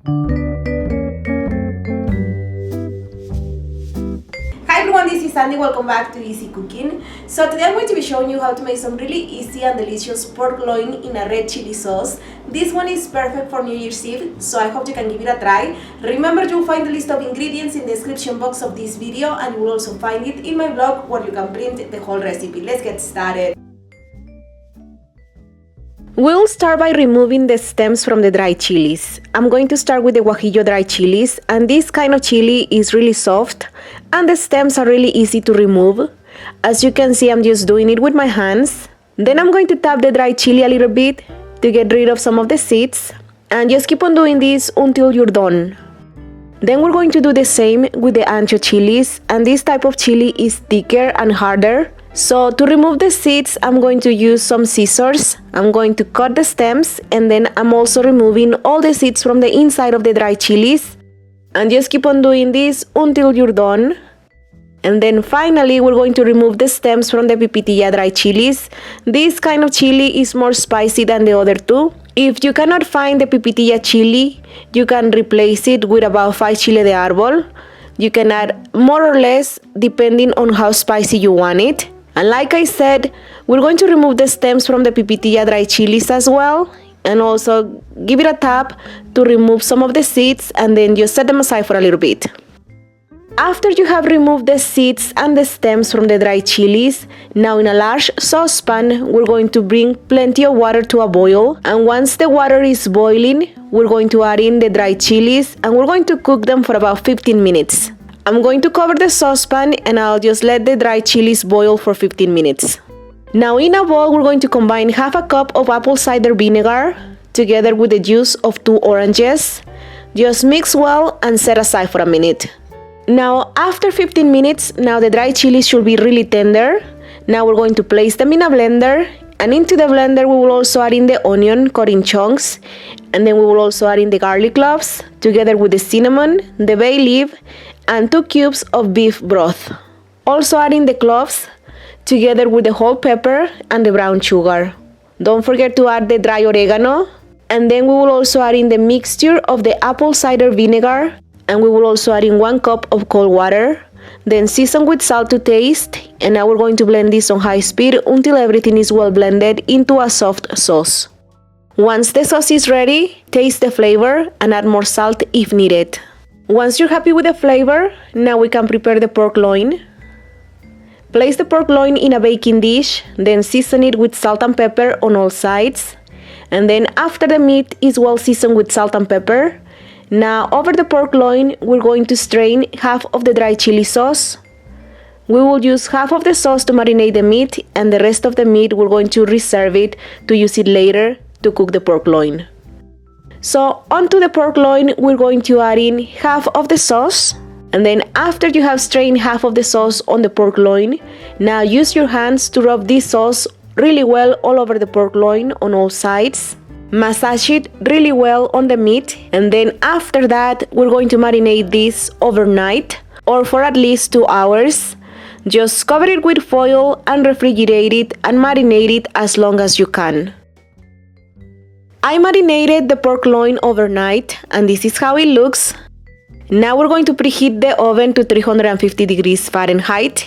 Hi everyone, this is Sandy. Welcome back to Easy Cooking. So today I'm going to be showing you how to make some really easy and delicious pork loin in a red chili sauce. This one is perfect for New Year's Eve, so I hope you can give it a try. Remember, you'll find the list of ingredients in the description box of this video, and you will also find it in my blog where you can print the whole recipe. Let's get started. We'll start by removing the stems from the dry chilies. I'm going to start with the guajillo dry chilies, and this kind of chili is really soft and the stems are really easy to remove. As you can see, I'm just doing it with my hands. Then I'm going to tap the dry chili a little bit to get rid of some of the seeds, and just keep on doing this until you're done. Then we're going to do the same with the ancho chilies, and this type of chili is thicker and harder. So to remove the seeds, I'm going to use some scissors. I'm going to cut the stems, and then I'm also removing all the seeds from the inside of the dry chilies. And just keep on doing this until you're done. And then finally, we're going to remove the stems from the pipitilla dry chilies. This kind of chili is more spicy than the other two. If you cannot find the pipitilla chili, you can replace it with about 5 chile de árbol. You can add more or less depending on how spicy you want it. And like I said, we're going to remove the stems from the pipitilla dry chilies as well, and also give it a tap to remove some of the seeds, and then just set them aside for a little bit. After you have removed the seeds and the stems from the dry chilies, now in a large saucepan, we're going to bring plenty of water to a boil. And once the water is boiling, we're going to add in the dry chilies, and we're going to cook them for about 15 minutes. I'm going to cover the saucepan, and I'll just let the dry chilies boil for 15 minutes. Now in a bowl, we're going to combine half a cup of apple cider vinegar together with the juice of 2 oranges. Just mix well and set aside for a minute. Now after 15 minutes, now the dry chilies should be really tender. Now we're going to place them in a blender, and into the blender we will also add in the onion cut in chunks, and then we will also add in the garlic cloves together with the cinnamon, the bay leaf, and 2 cubes of beef broth. Also add in the cloves together with the whole pepper and the brown sugar. Don't forget to add the dry oregano, and then we will also add in the mixture of the apple cider vinegar, and we will also add in 1 cup of cold water. Then season with salt to taste, and now we're going to blend this on high speed until everything is well blended into a soft sauce. Once the sauce is ready, taste the flavor and add more salt if needed. Once you're happy with the flavor, now we can prepare the pork loin. Place the pork loin in a baking dish, then season it with salt and pepper on all sides. And then after the meat is well seasoned with salt and pepper, now over the pork loin, we're going to strain half of the dry chili sauce. We will use half of the sauce to marinate the meat, and the rest of the meat we're going to reserve it to use it later to cook the pork loin. So onto the pork loin, we're going to add in half of the sauce, and then after you have strained half of the sauce on the pork loin, now use your hands to rub this sauce really well all over the pork loin on all sides. Massage it really well on the meat, and then after that we're going to marinate this overnight or for at least 2 hours. Just cover it with foil and refrigerate it and marinate it as long as you can. I marinated the pork loin overnight, and this is how it looks. Now we're going to preheat the oven to 350 degrees Fahrenheit.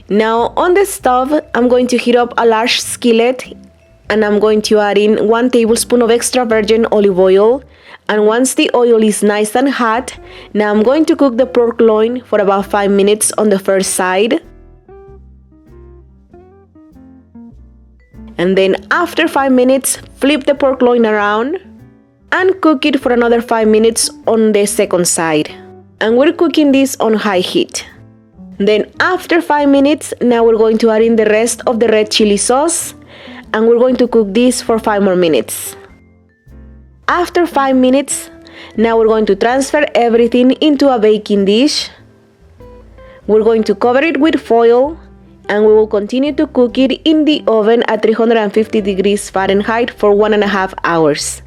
Now on the stove, I'm going to heat up a large skillet, and I'm going to add in 1 tablespoon of extra virgin olive oil. And once the oil is nice and hot, now I'm going to cook the pork loin for about 5 minutes on the first side. And then after 5 minutes, flip the pork loin around and cook it for another 5 minutes on the second side. And we're cooking this on high heat. Then after 5 minutes, now we're going to add in the rest of the red chili sauce, and we're going to cook this for 5 more minutes. After 5 minutes, now we're going to transfer everything into a baking dish. We're going to cover it with foil, and we will continue to cook it in the oven at 350 degrees Fahrenheit for 1.5 hours.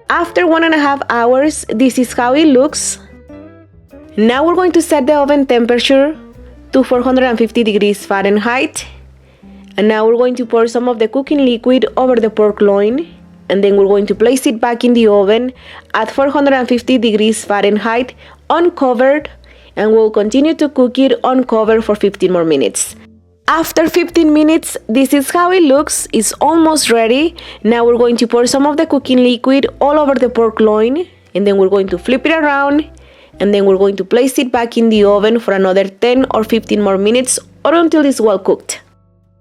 After 1.5 hours, this is how it looks. Now we're going to set the oven temperature to 450 degrees Fahrenheit. And now we're going to pour some of the cooking liquid over the pork loin. and then we're going to place it back in the oven at 450 degrees Fahrenheit uncovered, and we'll continue to cook it uncovered for 15 more minutes. After 15 minutes, this is how it looks. It's almost ready. Now we're going to pour some of the cooking liquid all over the pork loin, and then we're going to flip it around, and then we're going to place it back in the oven for another 10 or 15 more minutes or until it's well cooked.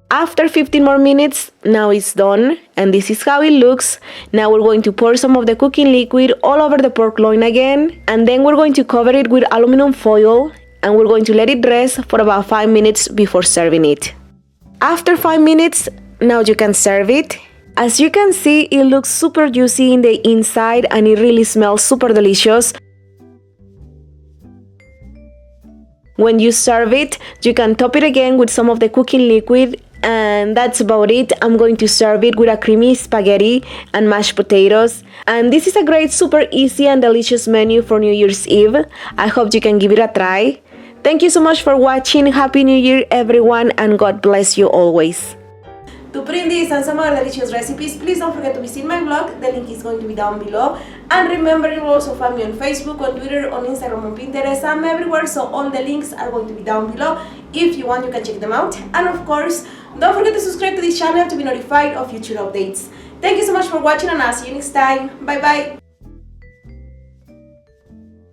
After 15 more minutes, now it's done, and this is how it looks. Now we're going to pour some of the cooking liquid all over the pork loin again, and then we're going to cover it with aluminum foil, and we're going to let it rest for about 5 minutes before serving it. After 5 minutes, now you can serve it. As you can see, it looks super juicy in the inside and it really smells super delicious. When you serve it, you can top it again with some of the cooking liquid, and that's about it. I'm going to serve it with a creamy spaghetti and mashed potatoes. And this is a great, super easy and delicious menu for New Year's Eve. I hope you can give it a try. Thank you so much for watching. Happy New Year, everyone, and God bless you always. To print this and some other delicious recipes, please don't forget to visit my blog. The link is going to be down below. And remember, you will also find me on Facebook, on Twitter, on Instagram, on Pinterest. I'm everywhere, so all the links are going to be down below. If you want, you can check them out. And of course, don't forget to subscribe to this channel to be notified of future updates. Thank you so much for watching, and I'll see you next time. Bye bye.